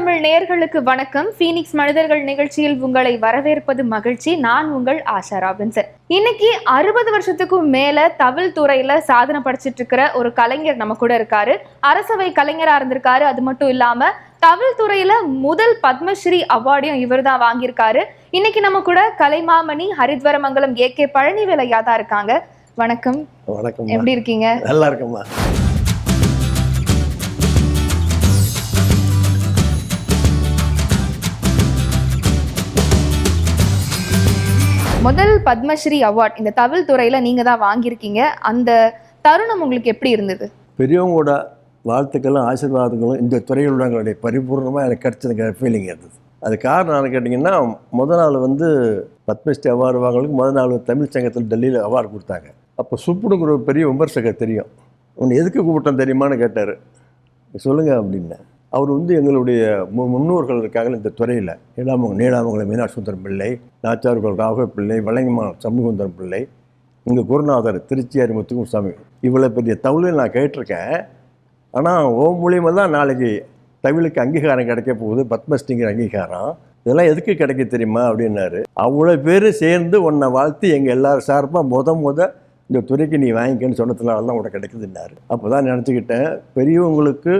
தமிழ் நேயர்களுக்கு வணக்கம். ஃபீனிக்ஸ் மனிதர்கள் நிகழ்ச்சியில் உங்களை வரவேற்பது மகிழ்ச்சி. நான் உங்கள் ஆஷா ராபின்சன். இன்னைக்கு 60 வருஷத்துக்கும் மேல தவில் துறையில சாதனை படைச்சிட்டு இருக்கிற ஒரு கலைஞர் நம்ம கூட இருக்காரு. அரசவை கலைஞரா இருந்திருக்காரு. அது மட்டும் இல்லாம தவில் துறையில முதல் பத்மஸ்ரீ அவார்டையும் இவர் தான் வாங்கியிருக்காரு. இன்னைக்கு நம்ம கூட கலைமாமணி ஹரித்வரமங்கலம் ஏ.கே. பழனிவேலையா தான் இருக்காங்க. வணக்கம். வணக்கம். எப்படி இருக்கீங்க? நல்லா இருக்குமா. முதல் பத்மஸ்ரீ அவார்ட் இந்த தவில் துறையில நீங்க தான் வாங்கியிருக்கீங்க. அந்த தருணம் உங்களுக்கு எப்படி இருந்தது? பெரியவங்களோட வாழ்த்துக்களும் ஆசீர்வாதங்களும் இந்த துறையில் உள்ளவங்களுடைய பரிபூர்ணமாக எனக்கு கிடைச்சதுங்கிற ஃபீலிங் இருந்தது. அது காரணம் என்னன்னு கேட்டிங்கன்னா, முதல் நாள் பத்மஸ்ரீ அவார்டு வாங்குறதுக்கு முதல் நாள் தமிழ் சங்கத்தில் டெல்லியில் அவார்டு கொடுத்தாங்க. அப்போ சுப்புடுங்கிற ஒரு பெரிய விமர்சகர் தெரியும். உன்னை எதுக்கு கூப்பிட்டோம் தெரியுமான்னு கேட்டார். சொல்லுங்கள் அப்படின்னு. அவர் எங்களுடைய முன்னோர்கள் இருக்காங்க இந்த துறையில். நீடாமங்கலம் மீனாட்சி சுந்தரம் பிள்ளை, நாச்சார்கள் ராகவ பிள்ளை, வழங்கிமான் சமூகந்தரம் பிள்ளை, இங்கே குருநாதர் திருச்சியாரி முத்துக்குமாரசாமி, இவ்வளோ பெரிய தவிழில் நான் கேட்டிருக்கேன். ஆனால் மூலியமாக தான் நாளைக்கு தமிழுக்கு அங்கீகாரம் கிடைக்க போகுது, பத்மஸ்ரீங்கிற அங்கீகாரம். இதெல்லாம் எதுக்கு கிடைக்க தெரியுமா அப்படின்னாரு. அவ்வளோ பேர் சேர்ந்து உன்னை வாழ்த்து எங்கள் எல்லாரும் சார்பாக இந்த துறைக்கு நீ வாங்கிக்கன்னு சொன்னதுனால தான் உனக்கு கிடைக்குதுன்னாரு. அப்போ தான் நினச்சிக்கிட்டேன், பெரியவங்களுக்கு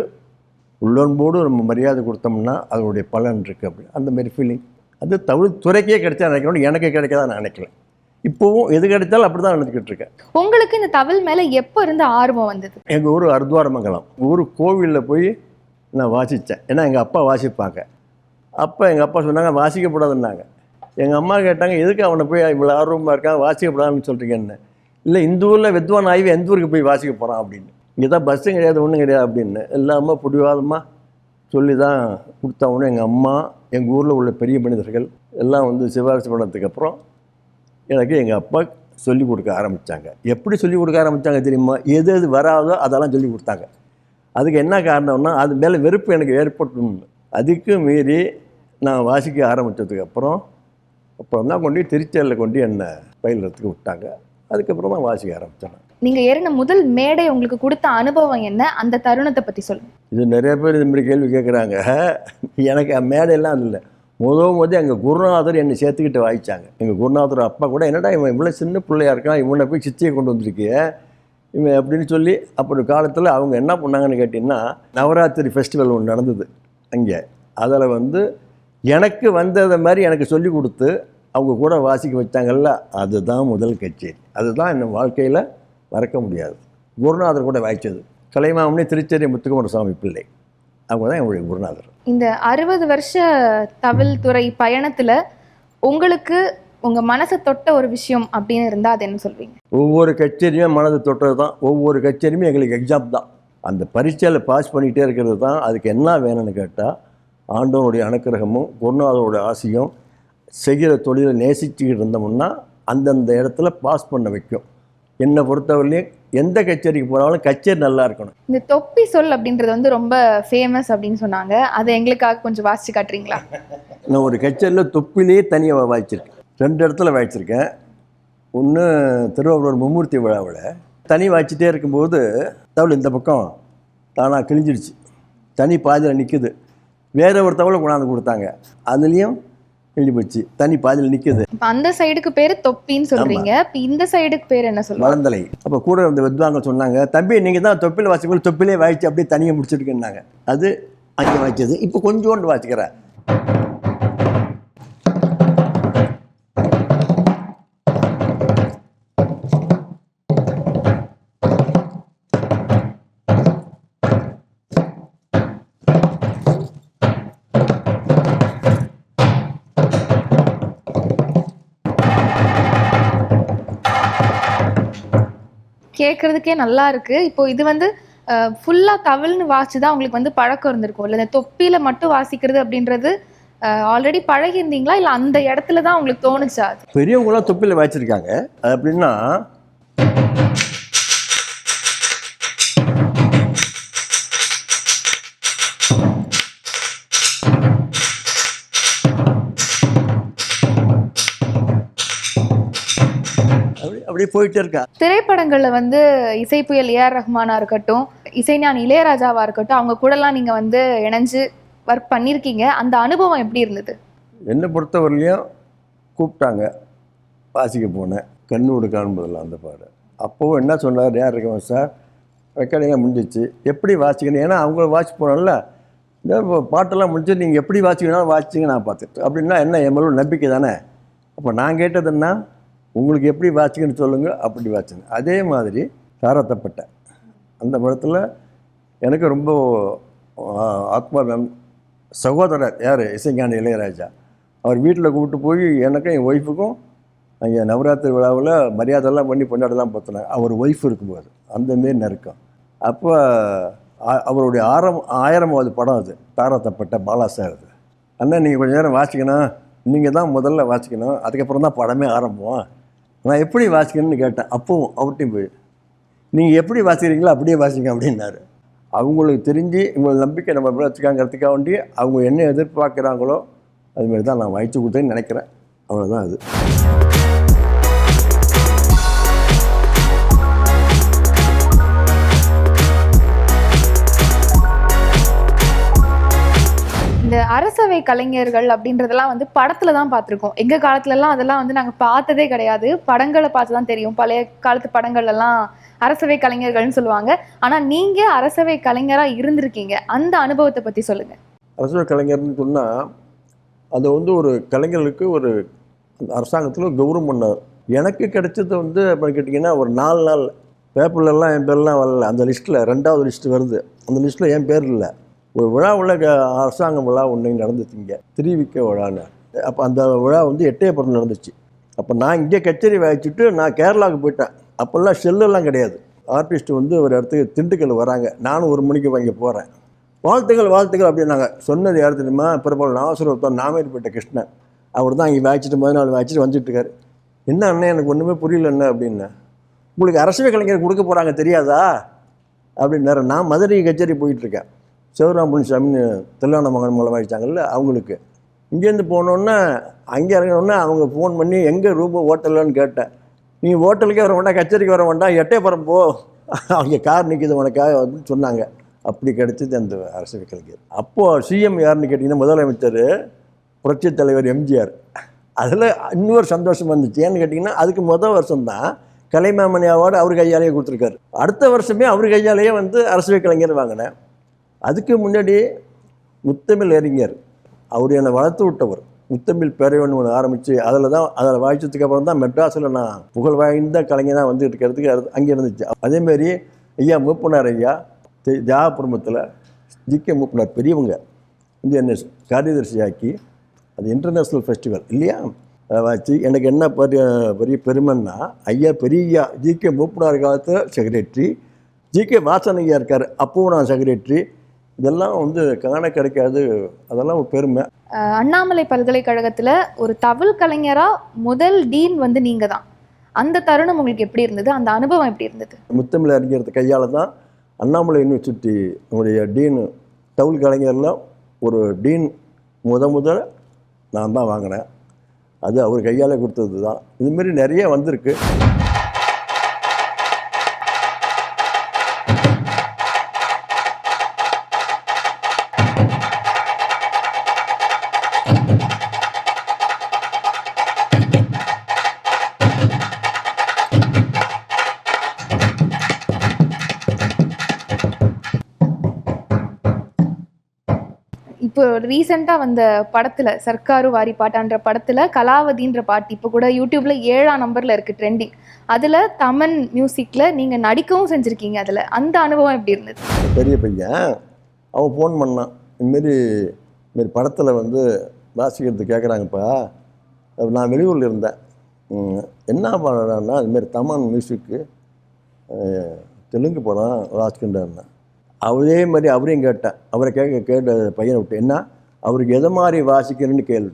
உள்ளன்போடு நம்ம மரியாதை கொடுத்தோம்னா அதனுடைய பலன் இருக்குது அப்படி. அந்த மாதிரி ஃபீலிங் அது தமிழ் துறைக்கே கிடைச்சா நினைக்கணும், எனக்கு கிடைக்காத நான் நினைக்கல. இப்போவும் எது கிடைச்சாலும் அப்படி தான் நினச்சிக்கிட்டு இருக்கேன். உங்களுக்கு இந்த தவில் மேலே எப்போ இருந்து ஆர்வம் வந்தது? எங்கள் ஊர் ஹரித்வரமங்கலம் ஊர் கோவிலில் போய் நான் வாசித்தேன். ஏன்னா எங்கள் அப்பா வாசிப்பாங்க. அப்போ எங்கள் அப்பா சொன்னாங்க வாசிக்கப்படாதுன்னாங்க. எங்கள் அம்மா கேட்டாங்க, எதுக்கு அவனை போய் இவ்வளோ ஆர்வமாக இருக்கான் வாசிக்கப்படாதுன்னு சொல்கிறீங்கன்னு. இல்லை, இந்த ஊரில் வித்வான் ஆய்வு எந்த ஊருக்கு போய் வாசிக்க போகிறான் அப்படின்னு. இங்கே தான் பஸ்ஸும் கிடையாது, ஒன்றும் கிடையாது அப்படின்னு எல்லாமே பிடிவாதமாக சொல்லி தான் கொடுத்தவொன்னே எங்கள் அம்மா, எங்கள் ஊரில் உள்ள பெரிய மனிதர்கள் எல்லாம் சிபாரிசு பண்ணதுக்கப்புறம் எனக்கு எங்கள் அப்பா சொல்லிக் கொடுக்க ஆரம்பித்தாங்க. எப்படி சொல்லிக் கொடுக்க ஆரம்பித்தாங்க தெரியுமா? எது எது வராதோ அதெல்லாம் சொல்லி கொடுத்தாங்க. அதுக்கு என்ன காரணம்னா, அது மேலே வெறுப்பு எனக்கு ஏற்பட்டுன்னு. அதுக்கு மீறி நான் வாசிக்க ஆரம்பித்ததுக்கப்புறம் தான் கொண்டு திருச்சியில் கொண்டு என்னை பயிலுறதுக்கு விட்டாங்க. அதுக்கப்புறம் தான் வாசிக்க ஆரம்பித்தேன். நீங்கள் ஏறின முதல் மேடை உங்களுக்கு கொடுத்த அனுபவம் என்ன? அந்த தருணத்தை பற்றி சொல்லுங்கள். இது நிறைய பேர் இது மாதிரி கேள்வி கேட்குறாங்க. எனக்கு மேடையெல்லாம் இல்லை. எங்கள் குருநாதர் என்னை சேர்த்துக்கிட்டு வாய்ச்சாங்க. எங்கள் குருநாதர் அப்பா கூட, என்னடா இவன் இவ்வளோ சின்ன பிள்ளையா இருக்கான், இவனை போய் சித்தியை கொண்டு வந்திருக்கிய இவன் அப்படின்னு சொல்லி. அப்படி காலத்தில் அவங்க என்ன பண்ணாங்கன்னு கேட்டிங்கன்னா, நவராத்திரி ஃபெஸ்டிவல் ஒன்று நடந்தது அங்கே. அதில் எனக்கு வந்ததை மாதிரி எனக்கு சொல்லி கொடுத்து அவங்க கூட வாசிக்க வச்சாங்கல்ல, அதுதான் முதல் கச்சேரி. அதுதான் என் வாழ்க்கையில் மறக்க முடியாது. குருநாதர் கூட வாய்ச்சது கலைமாமணி திருச்சேரி முத்துக்குமாரசாமி பிள்ளை, அவங்க தான் என்னுடைய குருநாதர். இந்த 60 வருஷ தவில் துறை பயணத்தில் உங்களுக்கு உங்கள் மனசை தொட்ட ஒரு விஷயம் அப்படின்னு இருந்தால் அது என்ன சொல்வீங்க? ஒவ்வொரு கச்சேரியும் மனதை தொட்டது தான். ஒவ்வொரு கச்சேரியுமே எங்களுக்கு எக்ஸாம் தான். அந்த பரீட்சையில் பாஸ் பண்ணிகிட்டே இருக்கிறது தான். அதுக்கு என்ன வேணும்னு கேட்டால், ஆண்டவனுடைய அனுக்கிரகமும் குருநாதரோட ஆசையும், செய்கிற தொழிலை நேசிச்சுக்கிட்டு இருந்தோம்னா அந்தந்த இடத்துல பாஸ் பண்ண வைக்கும். என்னை பொறுத்தவரையிலையும் எந்த கச்சேரிக்கு போனாலும் கச்சேரி நல்லா இருக்கணும். இந்த தொப்பி சொல் அப்படின்றது ரொம்ப ஃபேமஸ் அப்படின்னு சொன்னாங்க. அதை எங்களுக்காக கொஞ்சம் வாசிச்சு காட்டுறீங்களா? நான் ஒரு கச்சேரியில் தொப்பிலேயே தனியாக வாய்ச்சிருக்கேன். 2 இடத்துல வாய்ச்சிருக்கேன். ஒன்று திருவாரூர் மும்மூர்த்தி விழாவில் தனி வாய்ச்சிட்டே இருக்கும்போது தவளை இந்த பக்கம் தானாக கிழிஞ்சிடுச்சு. தனி பாதியில் நிற்குது. வேற ஒரு தவளை கொண்டாந்து கொடுத்தாங்க, அதுலேயும் கிழிஞ்சு போச்சு. தனி பாதியில் நிற்குது. அந்த சைடுக்கு பேர் தொப்பின்னு சொல்றீங்க. இந்த சைடுக்கு பேர் என்ன சொல்லுவாங்க? மலந்தலை. அப்போ கூட இருந்த வித்வாங்க சொன்னாங்க, தம்பி நீங்கள் தான் தொப்பில் வாசிக்கணும், தொப்பிலே வாய்ச்சி அப்படியே தனியாக முடிச்சிருக்குன்னாங்க. அது அங்கே வாய்ச்சது. இப்போ கொஞ்சோண்டு வாசிக்கிறேன். கேட்கறதுக்கே நல்லா இருக்கு. இப்போ இது ஃபுல்லா தவில்னு வாசிச்சுதான் உங்களுக்கு பழக்கம் இருந்திருக்கும் இல்லை? இந்த தொப்பியில மட்டும் வாசிக்கிறது அப்படின்றது ஆல்ரெடி பழகி இருந்தீங்களா, இல்லை அந்த இடத்துல தான் உங்களுக்கு தோணுச்சா? பெரியவங்களாம் தொப்பியில் வாய்ச்சிருக்காங்க. அது அப்படின்னா அப்படியே போயிட்டே இருக்கா. திரைப்படங்கள்ல இசைப்புயல் ஏஆர் ரஹ்மானா இருக்கட்டும், இசைஞானி இளையராஜாவா இருக்கட்டும், அவங்க கூடலாம் நீங்க இணைஞ்சு ஒர்க் பண்ணியிருக்கீங்க. அந்த அனுபவம் எப்படி இருந்தது? என்னை பொறுத்தவரையிலையும் கூப்பிட்டாங்க, வாசிக்க போனேன். கண்ணோடு காண்பதில்லை அந்த பாடு. அப்போவும் என்ன சொன்னார், யார் இருக்கவன் சார், ரெக்கார்டிங்காக முடிஞ்சிச்சு, எப்படி வாசிக்கணும், ஏன்னா அவங்கள வாசி போனோம்ல, இந்த பாட்டெல்லாம் முடிஞ்சு நீங்கள் எப்படி வாசிக்கணும் வாசிச்சிங்க நான் பார்த்துட்டு அப்படின்னா என்ன என் மேலே நம்பிக்கை தானே. அப்போ நான் கேட்டதுன்னா உங்களுக்கு எப்படி வாசிக்கணும்னு சொல்லுங்கள், அப்படி வாசிங்க. அதே மாதிரி தாரத்தப்பட்டேன் அந்த படத்தில் எனக்கு ரொம்ப ஆத்மா சகோதரர் யார், இசைஞானி இளையராஜா. அவர் வீட்டில் கூப்பிட்டு போய் எனக்கும் என் ஒய்ஃபுக்கும் அங்கே நவராத்திரி விழாவில் மரியாதைலாம் பண்ணி கொண்டாடலாம் பார்த்தினாங்க. அவர் ஒய்ஃப் இருக்கும்போது அந்தமாரி நெருக்கம். அப்போ அவருடைய 1000வது படம் அது, தாரத்தப்பட்ட பாலா சார். அது அண்ணா நீங்கள் கொஞ்சம் நேரம் வாசிக்கணும், நீங்கள் தான் முதல்ல வாசிக்கணும், அதுக்கப்புறம் தான் படமே ஆரம்பம். நான் எப்படி வாசிக்கணும்னு கேட்டேன். அப்போவும் அவர்கிட்டையும் போய் நீங்கள் எப்படி வாசிக்கிறீங்களோ அப்படியே வாசிங்க அப்படின்னாரு. அவங்களுக்கு தெரிஞ்சு இவங்களுக்கு நம்பிக்கை நம்ம வச்சுக்காங்கிறதுக்காக வேண்டி அவங்க என்ன எதிர்பார்க்குறாங்களோ அதுமாரி தான் நான் வாய்ச்சி கொடுத்தேன்னு நினைக்கிறேன். அவ்வளோதான் அது. இந்த அரசவை கலைஞர்கள் அப்படின்றதெல்லாம் வந்து படத்துல தான் பார்த்துருக்கோம். எங்க காலத்துலலாம் அதெல்லாம் வந்து நாங்கள் பார்த்ததே கிடையாது. படங்களை பார்த்து தான் தெரியும். பழைய காலத்து படங்கள் எல்லாம் அரசவை கலைஞர்கள்னு சொல்லுவாங்க. ஆனா நீங்க அரசவை கலைஞரா இருந்திருக்கீங்க, அந்த அனுபவத்தை பத்தி சொல்லுங்க. அரசவை கலைஞர்னு சொன்னால் அது வந்து ஒரு கலைஞர்களுக்கு ஒரு அரசாங்கத்தில் கௌரவம் பண்ணார். எனக்கு கிடைச்சது வந்து அப்படி கேட்டிங்கன்னா ஒரு 4 நாள் பேப்பர்லலாம் என் பேர்லாம் வரல. அந்த லிஸ்ட்டில் 2வது லிஸ்ட்டு வருது. அந்த லிஸ்ட்டில் என் பேர் இல்லை. ஒரு விழா உள்ள அரசாங்க விழா ஒன்று நடந்துச்சுங்க, திருவிக்க விழான்னு. அப்போ அந்த விழா வந்து எட்டயபுரம் நடந்துச்சு. அப்போ நான் இங்கே கச்சேரி வாய்ச்சிட்டு நான் கேரளாவுக்கு போயிட்டேன். அப்போல்லாம் செல்லெல்லாம் கிடையாது. ஆர்டிஸ்ட் வந்து ஒரு இடத்துக்கு திண்டுக்கல் வராங்க, நானும் 1 மணிக்கு வாங்கி போகிறேன். வாழ்த்துக்கள் வாழ்த்துக்கள் அப்படின்னாங்க. சொன்னது யார் தெரியுமா, பிரபல நாசரத்தம் நாமேரிப்பட்ட கிருஷ்ணன். அவர் தான் இங்கே வாய்ச்சிட்டு முதல் நாள் வாய்ச்சிட்டு வந்துட்டுருக்காரு. என்ன அண்ணன் எனக்கு ஒன்றுமே புரியல என்ன அப்படின்னா, உங்களுக்கு அரசவை கலைஞர் கொடுக்க போகிறாங்க தெரியாதா அப்படின்னாரு. நான் மதுரை கச்சேரி போயிட்டுருக்கேன். சிவராமசாமின்னு தில்லான மகன் மூலம் வாய்ச்சாங்கல்ல அவங்களுக்கு. இங்கேருந்து போனோன்னே அங்கே இறங்கினோன்னே அவங்க ஃபோன் பண்ணி எங்கே ரூமு ஹோட்டல்லன்னு கேட்டேன். நீ ஹோட்டலுக்கே வர வேண்டாம், கச்சேரிக்கு வர வேண்டாம், எட்டயபுரம் போ, அவங்க கார் நிற்கிது உனக்காக அப்படின்னு சொன்னாங்க. அப்படி கிடைச்சது அந்த அரசவை கலைஞர். அப்போது சிஎம் யாருன்னு கேட்டிங்கன்னா முதலமைச்சர் புரட்சித் தலைவர் எம்ஜிஆர். அதில் இன்னொரு சந்தோஷம் வந்துச்சு. ஏன்னு கேட்டிங்கன்னா அதுக்கு வருஷம்தான் கலைமாமணி அவார்டு அவர் கையாலேயே கொடுத்துருக்காரு. அடுத்த வருஷமே அவர் கையாலேயே வந்து அரசவை கலைஞர் வாங்கினேன். அதுக்கு முன்னாடி முத்தமிழ் அறிஞர் அவர் என்னை வளர்த்து விட்டவர். முத்தமிழ் பேரவன் ஒன்று ஆரம்பித்து அதில் வாய்ச்சதுக்கு அப்புறம் தான் மெட்ராஸில் நான் புகழ் வாய்ந்த கலைஞராக வந்துட்டு இருக்கிறதுக்கு அங்கே இருந்துச்சு. அதேமாரி ஐயா மூப்பனார் ஐயா தியாகபுரமத்தில் ஜிகே மூப்பனார் பெரியவங்க வந்து என்னை காரியதர்சியாக்கி அது இன்டர்நேஷ்னல் ஃபெஸ்டிவல் இல்லையா, அதை வச்சு எனக்கு என்ன பெரிய பெருமைன்னா, ஐயா பெரிய ஜிகே மூப்பனார் காலத்தில் செக்ரட்டரி, ஜிகே வாசன் ஐயா இருக்கார் அப்போவும் நான் செக்ரட்டரி. இதெல்லாம் வந்து காண கிடைக்காது, அதெல்லாம் ஒரு பெருமை. அண்ணாமலை பல்கலைக்கழகத்தில் ஒரு தவில் கலைஞராக முதல் டீன் வந்து நீங்கள் தான். அந்த தருணம் உங்களுக்கு எப்படி இருந்தது? அந்த அனுபவம் எப்படி இருந்தது? முத்தமிழ் அறிஞர் கையால் தான் அண்ணாமலை யூனிவர்சிட்டி நம்முடைய டீன் தவில் கலைஞரில் ஒரு டீன் முதல் நான் தான் வாங்கினேன். அது அவர் கையால் கொடுத்தது தான். இதுமாரி நிறைய வந்திருக்கு. இப்போ ரீசெண்டாக வந்த படத்தில் சர்க்காரு வாரி பாட்டான்ற படத்தில் கலாவதின்ற பாட்டு இப்போ கூட யூடியூப்ல 7ஆம் நம்பரில் இருக்குது ட்ரெண்டிங். அதில் தமன் மியூசிக்கில் நீங்கள் நடிக்கவும் செஞ்சுருக்கீங்க. அதில் அந்த அனுபவம் எப்படி இருந்தது? பெரிய பையன் அவன் ஃபோன் பண்ணான், இதுமாரி படத்தில் வந்து வாசிக்கிறது கேட்குறாங்கப்பா. நான் வெளியூரில் இருந்தேன், என்ன பண்ணான்னா இதுமாரி தமன் மியூசிக்கு தெலுங்கு படம் வாசிக்கின்றேன். அதே மாதிரி அவரையும் கேட்டேன். அவரை கேட்ட பையனை விட்டு என்ன அவருக்கு எதை மாதிரி வாசிக்கிறேன்னு கேள்வி.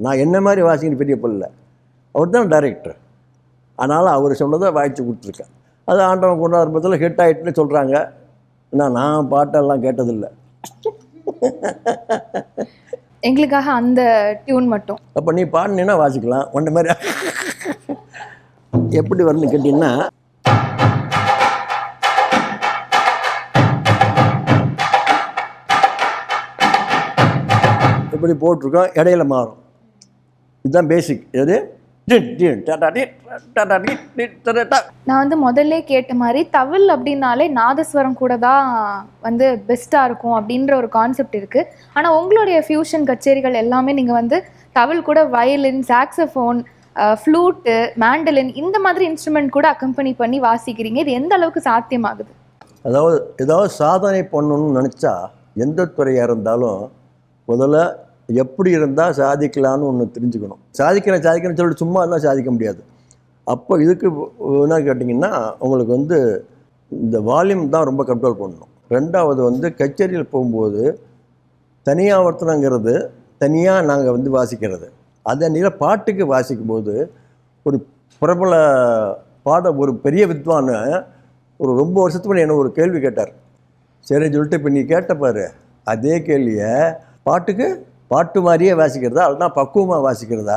நான் என்ன மாதிரி வாசிக்கணும் பெரிய பிள்ளை, அவர் தான் டைரக்டர். அதனால் அவர் சொன்னதை வாய்ச்சி கொடுத்துருக்கேன். அது ஆண்டவன் கொண்டாடுறதுல ஹிட் ஆகிட்டுன்னு சொல்கிறாங்க. நான் பாட்டெல்லாம் கேட்டதில்லை. எங்களுக்காக அந்த டியூன் மட்டும். அப்போ நீ பாடினீன்னா வாசிக்கலாம். ஒன்றை மாதிரி எப்படி வரணும்னு கேட்டிங்கன்னா, இப்படி போட்டிருக்கோம், இடையில மாறும். இதுதான் பேசிக். எது நான் வந்து முதல்ல கேட்ட மாதிரி தவில் அப்படின்னாலே நாதஸ்வரம் கூட தான் வந்து பெஸ்ட்டாக இருக்கும் அப்படின்ற ஒரு கான்செப்ட் இருக்குது. ஆனால் உங்களுடைய ஃபியூஷன் கச்சேரிகள் எல்லாமே நீங்கள் வந்து தவில் கூட வயலின், சாக்ஸோஃபோன், ஃப்ளூட்டு, மேண்டலின் இந்த மாதிரி இன்ஸ்ட்ருமெண்ட் கூட அக்கம்பெனி பண்ணி வாசிக்கிறீங்க. இது எந்த அளவுக்கு சாத்தியமாகுது? அதாவது ஏதாவது சாதனை பண்ணணும்னு நினச்சா எந்த துறையாக இருந்தாலும் முதல்ல எப்படி இருந்தால் சாதிக்கலான்னு ஒன்று தெரிஞ்சுக்கணும். சாதிக்கிறேன்னு சொல்லிட்டு சும்மா இருந்தால் சாதிக்க முடியாது. அப்போ இதுக்கு என்ன கேட்டிங்கன்னா, உங்களுக்கு வந்து இந்த வால்யூம் தான் ரொம்ப கண்ட்ரோல் பண்ணணும். ரெண்டாவது வந்து கச்சேரியில் போகும்போது தனியாவர்த்தனங்கிறது தனியாக நாங்கள் வந்து வாசிக்கிறது. அதே நேரம் பாட்டுக்கு வாசிக்கும்போது ஒரு பிரபல ஒரு பெரிய வித்வான் ஒரு ரொம்ப வருஷத்துக்கு முன்னாடி என்ன ஒரு கேள்வி கேட்டார். சரின்னு சொல்லிட்டு இப்போ நீ கேட்டப்பாரு அதே கேள்வியை பாட்டு மாதிரியே வாசிக்கிறதா இல்லைனா பக்குவமாக வாசிக்கிறதா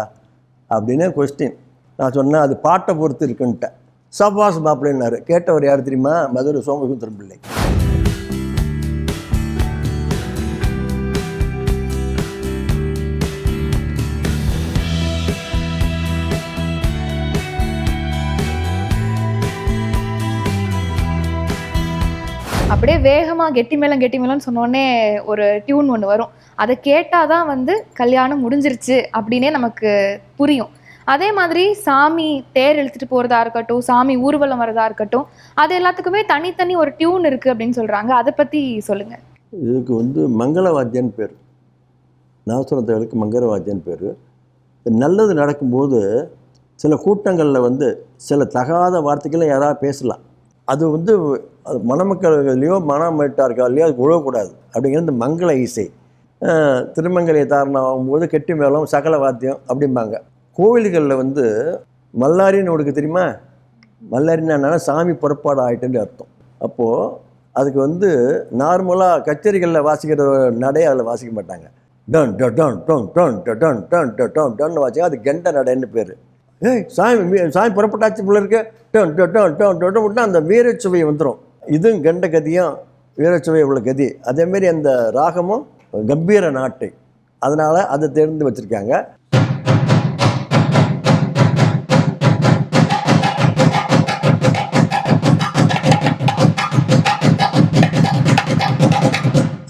அப்படின்னு கொஸ்டின். நான் சொன்னேன் அது பாட்டை பொறுத்து இருக்குன்ட்டேன். சபாஸ் மாப்பிள்ளைன்னாரு. கேட்டவர் யார் தெரியுமா? மதுரை சோமசுந்தரம் பிள்ளை. அப்படியே வேகமாக கெட்டி மேளம்னு சொன்னோடனே ஒரு டியூன் ஒன்று வரும். அதை கேட்டால் தான் வந்து கல்யாணம் முடிஞ்சிருச்சு அப்படின்னே நமக்கு புரியும். அதே மாதிரி சாமி தேர் இழுத்துட்டு போகிறதா இருக்கட்டும், சாமி ஊர்வலம் வரதா இருக்கட்டும், அது எல்லாத்துக்குமே தனித்தனி ஒரு டியூன் இருக்குது அப்படின்னு சொல்கிறாங்க. அதை பற்றி சொல்லுங்கள். இதுக்கு வந்து மங்களவாத்தியன்னு பேர். நாசுரத்துகளுக்கு மங்களவாத்தியன்னு பேர். நல்லது நடக்கும்போது சில கூட்டங்களில் வந்து சில தகாத வார்த்தைகளை யாராவது பேசலாம். அது வந்து மணமக்கள்லையோ மணமேட்டார்களையோ அது உழவக்கூடாது அப்படிங்கிறது மங்கள இசை. திருமங்கலை தாரணம் ஆகும்போது கெட்டி மேளம், சகல வாத்தியம் அப்படிம்பாங்க. கோவில்களில் வந்து மல்லாரின்னு உனக்கு தெரியுமா? மல்லாரின்னா சாமி புறப்பாடு ஆகிட்டுன்னு அர்த்தம். அப்போது அதுக்கு வந்து நார்மலாக கச்சேரிகளில் வாசிக்கிற நடையை அதில் வாசிக்க மாட்டாங்க. Done done done done done done done done done வாசிக்க அது கெண்ட நடைன்னு பேர். சாமி புறப்பட்டாச்சு பிள்ளை இருக்கு done done done done done விட்டால் அந்த வீரச்சுவை வந்துடும். இதுவும் கண்ட கதியும் வீரச்சுவை உள்ள கதி. அதேமாரி அந்த ராகமும் கம்பீர நாட்டை, அதனால் அதை தேர்ந்து வச்சுருக்காங்க.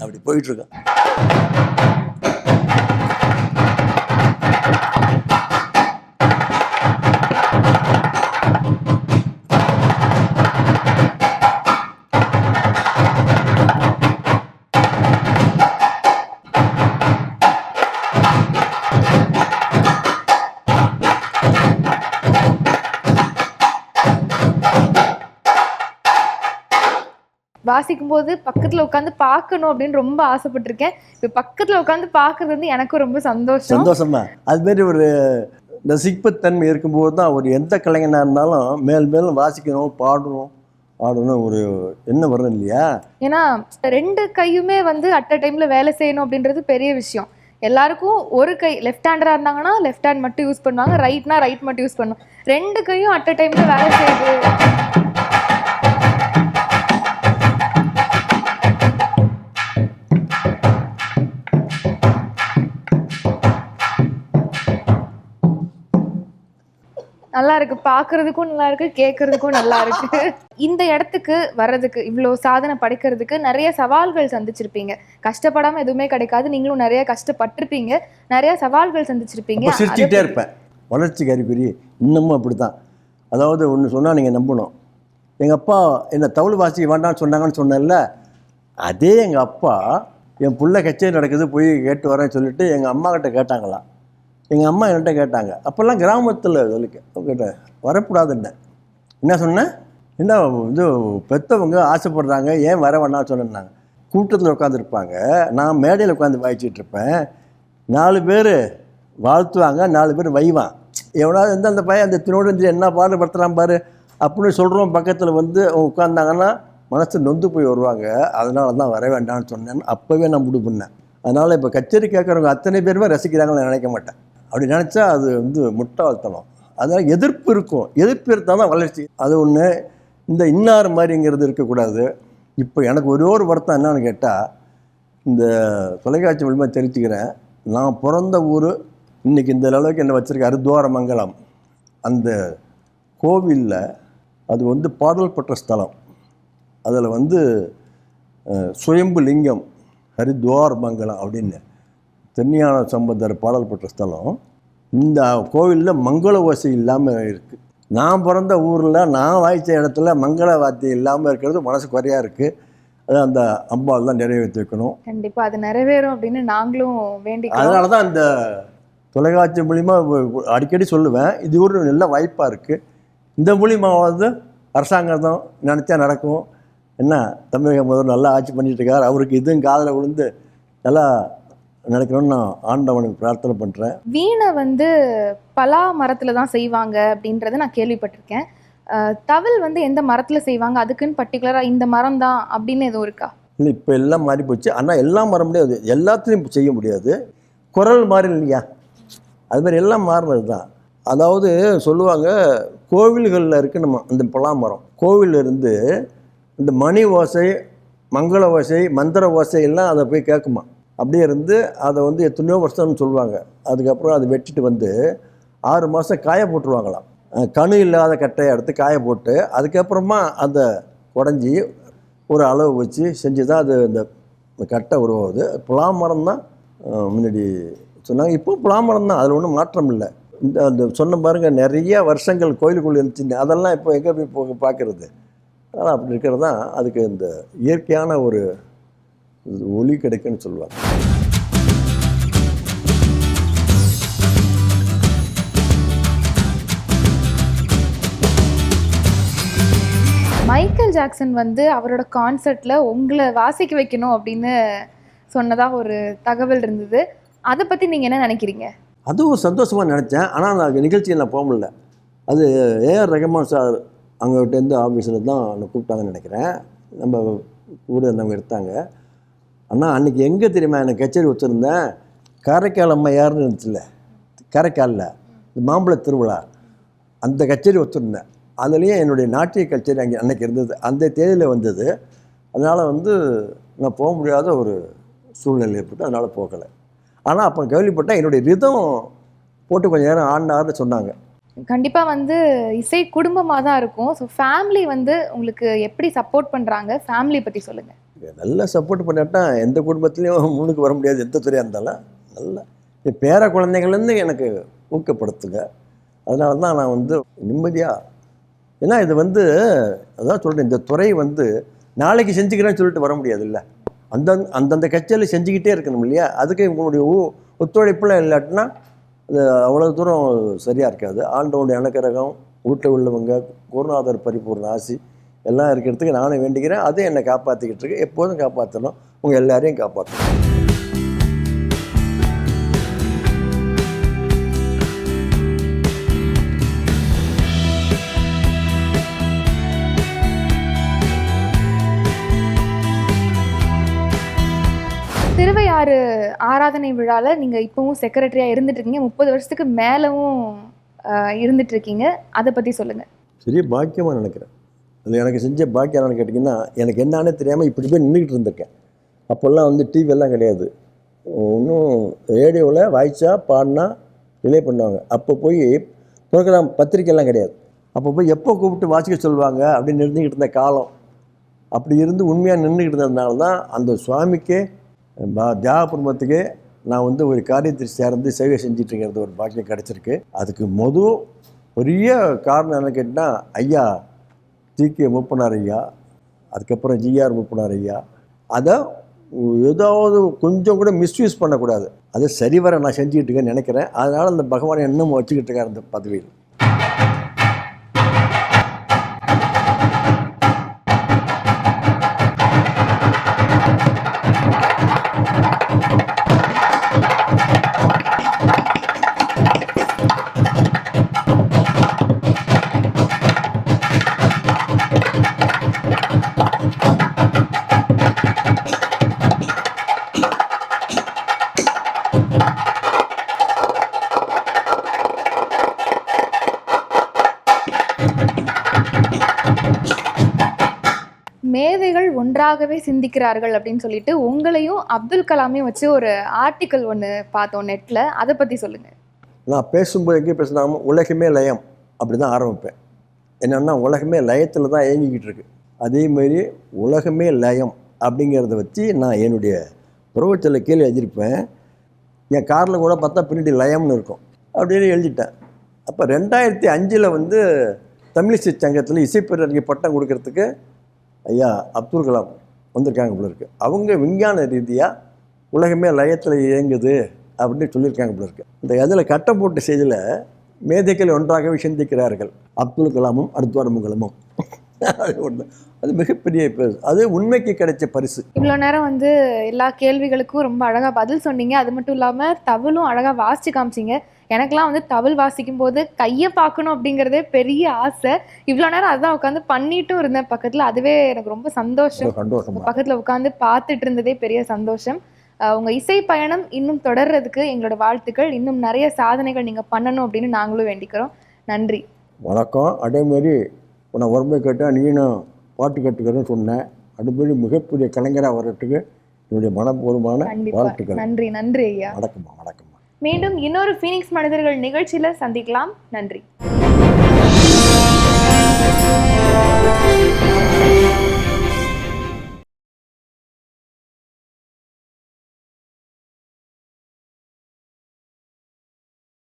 அப்படி போயிட்டுருக்கோம். வாசிக்கும் போது பக்கத்துல உட்காந்து பார்க்கணும் அப்படின்னு ரொம்ப ஆசைப்பட்டிருக்கேன். இப்போ பக்கத்துல உட்காந்து பார்க்கறது வந்து எனக்கும் ரொம்ப சந்தோஷமா. அதுமாரி ஒரு ரசிப்புத்தன்மை இருக்கும்போது தான் ஒரு எந்த கலைஞனாக இருந்தாலும் மேலும் வாசிக்கணும், ஆடணும் ஒரு என்ன வரும் இல்லையா? ஏன்னா 2 கையுமே வந்து அட் அ டைம்ல வேலை செய்யணும் அப்படின்றது பெரிய விஷயம். எல்லாருக்கும் ஒரு கை லெஃப்ட் ஹேண்டரா இருந்தாங்கன்னா லெஃப்ட் ஹேண்ட் மட்டும் யூஸ் பண்ணுவாங்க, ரைட்னா ரைட் மட்டும் யூஸ் பண்ணுவாங்க. 2 கையும் அட் அ டைம்ல வேலை செய்யுது. நல்லா இருக்கு, பார்க்கறதுக்கும் நல்லா இருக்கு, கேட்கறதுக்கும் நல்லா இருக்கு. இந்த இடத்துக்கு வர்றதுக்கு, இவ்வளோ சாதனை படைக்கிறதுக்கு நிறைய சவால்கள் சந்திச்சிருப்பீங்க. கஷ்டப்படாம எதுவுமே கிடைக்காது. நீங்களும் நிறைய கஷ்டப்பட்டிருப்பீங்க, நிறைய சவால்கள் சந்திச்சிருப்பீங்க. சிரிச்சுக்கிட்டே இருப்பேன். வளர்ச்சி கறிக்குறி இன்னமும் அப்படி தான். அதாவது ஒன்று சொன்னால் நீங்கள் நம்பணும். எங்கள் அப்பா என்னை தவுள் வாசிக்க வேண்டாம்னு சொன்னாங்கன்னு சொன்னேன்ல, அதே எங்கள் அப்பா என் பிள்ளை கச்சேரி நடக்குது போய் கேட்டு வரேன்னு சொல்லிட்டு எங்கள் அம்மா கிட்ட கேட்டாங்களாம். எங்கள் அம்மா என்கிட்ட கேட்டாங்க. அப்போல்லாம் கிராமத்தில் கேட்டேன், வரக்கூடாதுன்னு. என்ன சொன்னேன்? என்ன இது பெற்றவங்க ஆசைப்படுறாங்க, ஏன் வர வேணாம்னு சொன்னாங்க. கூட்டத்தில் உட்காந்துருப்பாங்க, நான் மேடையில் உட்காந்து வாய்ச்சிட்டு இருப்பேன். 4 பேர் வாழ்த்துவாங்க, 4 பேர் வைவான். எவனாவது அந்த பையன் அந்த தினோடு என்ன பாடுபடுத்துகிறான் பாரு அப்படின்னு சொல்கிறோம். பக்கத்தில் வந்து உட்காந்தாங்கன்னா மனசு நொந்து போய் வருவாங்க. அதனால தான் வர வேண்டாம்னு சொன்னேன்னு அப்போவே நான் முடிவு பண்ணேன். அதனால் இப்போ கச்சேரி கேட்குறவங்க அத்தனை பேருமே ரசிக்கிறாங்கன்னு நினைக்க மாட்டேன். அப்படி நினச்சா அது வந்து முட்டாள்தனம். அதனால் எதிர்ப்பு இருக்கும். எதிர்ப்பு இருந்தால் தான் வளர்ச்சி. அது ஒன்று. இந்த இன்னார் மாதிரிங்கிறது இருக்கக்கூடாது. இப்போ எனக்கு ஒரே ஒரு வருத்தம் என்னன்னு கேட்டால், இந்த தொலைக்காட்சி மூலமாக தெரிஞ்சுக்கிறேன், நான் பிறந்த ஊர் இன்றைக்கி இந்த அளவுக்கு என்ன வச்சுருக்க ஹரித்வாரமங்கலம் அந்த கோவிலில் அது வந்து பாடல் பெற்ற ஸ்தலம். அதில் வந்து சுயம்பு லிங்கம் ஹரித்வார் மங்கலம் அப்படின்னு திருஞான சம்பந்தர் பாடல் பெற்ற ஸ்தலம். இந்த கோவிலில் மங்கள ஓசை இல்லாமல் இருக்குது. நான் பிறந்த ஊரில் நான் வாய்ச்ச இடத்துல மங்கள வாத்தியம் இல்லாமல் இருக்கிறது மனசு குறையாக இருக்குது. அது அந்த அம்பாள் தான் நிறைவேற்றி வைக்கணும். கண்டிப்பாக அது நிறைவேறும் அப்படின்னு நாங்களும் வேண்டிக்கிறோம். அதனால தான் இந்த தொலைக்காட்சி மூலிமா அடிக்கடி சொல்லுவேன், இது ஒரு நல்ல வாய்ப்பாக இருக்குது. இந்த மூலியமாவது அரசாங்கம் தான் நினச்சா நடக்கும். என்ன தமிழக முதல்வர் நல்லா ஆட்சி பண்ணிட்டு இருக்கார், அவருக்கு இதுவும் காதில் விழுந்து நல்லா நினைக்கணும்னு நான் ஆண்டவனுக்கு பிரார்த்தனை பண்ணுறேன். வீணை வந்து பலா மரத்தில் தான் செய்வாங்க அப்படின்றத நான் கேள்விப்பட்டிருக்கேன். தவில் வந்து எந்த மரத்தில் செய்வாங்க, அதுக்குன்னு பர்டிகுலராக இந்த மரம் தான் அப்படின்னு எதுவும் இருக்கா? இல்லை, இப்போ எல்லாம் மாறி போச்சு. ஆனால் எல்லாம் மாற முடியாது, எல்லாத்துலேயும் செய்ய முடியாது. குரல் மாறி இல்லையா, அதுமாதிரி எல்லாம் மாறினது தான். அதாவது சொல்லுவாங்க, கோவில்களில் இருக்குது நம்ம அந்த பலாமரம், கோவிலில் இருந்து இந்த மணி ஓசை, மங்கள ஓசை, மந்திர ஓசை எல்லாம் அதை போய் கேட்குமா. அப்படியே இருந்து அதை வந்து எத்தனையோ வருஷம்னு சொல்லுவாங்க. அதுக்கப்புறம் அதை வெட்டிட்டு வந்து 6 மாதம் காய போட்டுருவாங்களாம். கணு இல்லாத கட்டையை எடுத்து காய போட்டு அதுக்கப்புறமா அதை உடஞ்சி ஒரு அளவு வச்சு செஞ்சு தான் அது அந்த கட்டை உருவாகுது. பலாமரம் தான் முன்னாடி சொன்னாங்க, இப்போ பலாமரம் தான், அதில் ஒன்றும் மாற்றம் இல்லை. இந்த அந்த சொன்ன பாருங்கள், நிறைய வருஷங்கள் கோயிலுக்குள்ளே இருந்துச்சு, அதெல்லாம் இப்போ எங்கே போய் பார்க்குறது. அதனால் அப்படி இருக்கிறது தான் அதுக்கு இந்த இயற்கையான ஒரு ஒளி கிடைக்குன்னு சொல்லுவாங்க. மைக்கேல் ஜாக்சன் வந்து அவரோட கான்சர்ட்டில் உங்களை வாசிக்க வைக்கணும் அப்படின்னு சொன்னதாக ஒரு தகவல் இருந்தது. அதை பற்றி நீங்கள் என்ன நினைக்கிறீங்க? அதுவும் சந்தோஷமாக நினச்சேன். ஆனால் நான் நிகழ்ச்சியில் நான் போக முடியல. அது ஏஆர் ரஹ்மான் சார் அங்ககிட்டேருந்து ஆஃபீஸில் தான் என்னை கூப்பிட்டாங்கன்னு நினைக்கிறேன். நம்ம கூட இருந்தவங்க எடுத்தாங்க. ஆனால் அன்றைக்கி எங்கே தெரியுமா எனக்கு கச்சேரி வச்சுருந்தேன், காரைக்கால் அம்மையார்னு இருந்துச்சுல்ல, காரைக்காலில் இந்த மாம்பழ திருவிழா, அந்த கச்சேரி வச்சுருந்தேன். அதுலேயும் என்னுடைய நாட்டிய கச்சேரி அங்கே அன்றைக்கி இருந்தது, அந்த தேதியில் வந்தது. அதனால் வந்து நான் போக முடியாத ஒரு சூழ்நிலை ஏற்பட்டு அதனால் போகலை. ஆனால் அப்போ கேள்விப்பட்டேன், என்னுடைய ரிதம் போட்டு கொஞ்சம் நேரம் ஆடினார்னு சொன்னாங்க. கண்டிப்பாக வந்து இசை குடும்பமாக தான் இருக்கும். ஸோ ஃபேமிலி வந்து உங்களுக்கு எப்படி சப்போர்ட் பண்ணுறாங்க, ஃபேமிலி பற்றி சொல்லுங்கள். நல்லா சப்போர்ட் பண்ணிட்டா எந்த குடும்பத்துலேயும் முன்னுக்கு வர முடியாது, எந்த துறையாக இருந்தாலும். நல்லா என் பேர குழந்தைங்கள்லேருந்து எனக்கு ஊக்கப்படுத்துங்க. அதனால தான் நான் வந்து நிம்மதியாக, ஏன்னா இது வந்து அதான் சொல்கிறேன், இந்த துறை வந்து நாளைக்கு செஞ்சுக்கிறேன்னு சொல்லிட்டு வர முடியாது இல்லை, அந்தந்த கட்சியில் செஞ்சுக்கிட்டே இருக்கணும் இல்லையா. அதுக்கு உங்களுடைய ஒத்துழைப்புலாம் இல்லாட்டினா அது அவ்வளோ தூரம் சரியாக இருக்காது. ஆண்டவனுடைய அனுக்கிரகம், வீட்டில் உள்ளவங்க, குருநாதர் பரிபூர்ண ஆசி எல்லாம் இருக்கிறதுக்கு நானும் வேண்டிக்கிறேன். அதே என்னை காப்பாற்றிக்கிட்டு இருக்கு, எப்போதும் காப்பாற்றணும், உங்கள் எல்லாரையும் காப்பாற்றணும். திருவையாறு ஆராதனை விழாவில் நீங்கள் இப்போவும் செக்ரட்டரியாக இருந்துட்டுருக்கீங்க, 30 வருஷத்துக்கு மேலவும் இருந்துகிட்ருக்கீங்க. அதை பற்றி சொல்லுங்கள். பெரிய பாக்கியமாக நினைக்கிறேன். அதில் எனக்கு செஞ்ச பாக்கியம் என்னென்னு கேட்டிங்கன்னா, எனக்கு என்னானே தெரியாமல் இப்படி போய் நின்றுக்கிட்டு இருந்திருக்கேன். அப்போல்லாம் வந்து டிவியெல்லாம் கிடையாது, இன்னும் ரேடியோவில் வாய்ச்சா பாடினா ரிலே பண்ணுவாங்க. அப்போ போய் ப்ரோக்ராம் பத்திரிக்கைலாம் கிடையாது. அப்போ போய் எப்போ கூப்பிட்டு வாசிக்க சொல்லுவாங்க அப்படின்னு நின்றுக்கிட்டு இருந்த காலம். அப்படி இருந்து உண்மையாக நின்றுக்கிட்டு இருந்ததுனால தான் அந்த சுவாமிக்கே தியாகபுரமத்துக்கே நான் வந்து ஒரு காரியத்தை சேர்ந்து சேவை செஞ்சிட்ருக்கிறது ஒரு பாக்கியம் கிடச்சிருக்கு. அதுக்கு பெரிய காரணம் என்ன கேட்டால், ஐயா டி.கே. மூப்பனார் ஐயா, அதுக்கப்புறம் ஜி.ஆர். மூப்பனார் ஐயா, அதை ஏதாவது கொஞ்சம் கூட மிஸ்யூஸ் பண்ணக்கூடாது, அதை சரிவர நான் செஞ்சுக்கிட்டு இருக்கேன்னு நினைக்கிறேன். அதனால் அந்த பகவானை இன்னும் வச்சுக்கிட்டு இருக்கார் அந்த பதவியில். மேதைகள் ஒன்றாகவே சிந்திக்கிறார்கள் அப்படின்னு சொல்லிட்டு உங்களையும் அப்துல் கலாமையும் வச்சு ஒரு ஆர்டிக்கல் ஒன்று பார்த்தோம் நெட்ல, அதை பத்தி சொல்லுங்க. நான் பேசும்போது எங்கே பேசினாமல் உலகமே லயம் அப்படி தான் ஆரம்பிப்பேன். என்னென்னா உலகமே லயத்தில் தான் இயங்கிக்கிட்டு இருக்கு. அதேமாரி உலகமே லயம் அப்படிங்கிறத வச்சு நான் என்னுடைய புறவத்தில் கீழே எழுதியிருப்பேன். என் காரில் கூட பார்த்தா பின்னாடி லயம்னு இருக்கும் அப்படின்னு எழுதிட்டேன். அப்போ 2005 வந்து தமிழிசை சங்கத்தில் இசைப்பேரறிஞர் பட்டம் கொடுக்கறதுக்கு ஐயா அப்துல் கலாம் வந்திருக்காங்க போல இருக்கு. அவங்க விஞ்ஞான ரீதியாக உலகமே லயத்தில் இயங்குது அப்படின்னு சொல்லியிருக்காங்க போல இருக்கு. இந்த அதில் கட்டம் போட்ட செய்தியில் மேதைகள் ஒன்றாகவே சிந்திக்கிறார்கள் அப்துல் கலாமும் அர்த்வாரமும். அது ஒன்று, அது மிகப்பெரிய அது உண்மைக்கு கிடைச்ச பரிசு. இவ்வளோ நேரம் வந்து எல்லா கேள்விகளுக்கும் ரொம்ப அழகாக பதில் சொன்னீங்க. அது மட்டும் இல்லாமல் தவிலும் அழகாக வாசிச்சு காமிச்சிங்க. எனக்கெல்லாம் வந்து தவில் வாசிக்கும் போது கையை பார்க்கணும் அப்படிங்கிறதே பெரிய ஆசை. இவ்வளோ நேரம் அதான் உட்காந்து பண்ணிட்டும் இருந்தேன் பக்கத்தில். அதுவே எனக்கு ரொம்ப சந்தோஷம். பக்கத்தில் உட்காந்து பார்த்துட்டு இருந்ததே பெரிய சந்தோஷம். உங்கள் இசை பயணம் இன்னும் தொடர்றதுக்கு எங்களோட வாழ்த்துக்கள். இன்னும் நிறைய சாதனைகள் நீங்கள் பண்ணணும் அப்படின்னு நாங்களும் வேண்டிக்கிறோம். நன்றி. வணக்கம். அதேமாரி உன்னை உடம்பை கேட்டால் நீனும் பாட்டு கற்றுக்கிறேன்னு சொன்னேன். அதுமாரி மிகப்பெரிய கலைஞராக வர்றதுக்கு என்னுடைய மனப்பூர்வமான வாழ்த்துக்கள். நன்றி. நன்றி ஐயா. வணக்கம்மா. வணக்கம்மா. மீண்டும் இன்னொரு ஃபீனிக்ஸ் மனிதர்கள் நிகழ்ச்சியில் சந்திக்கலாம். நன்றி.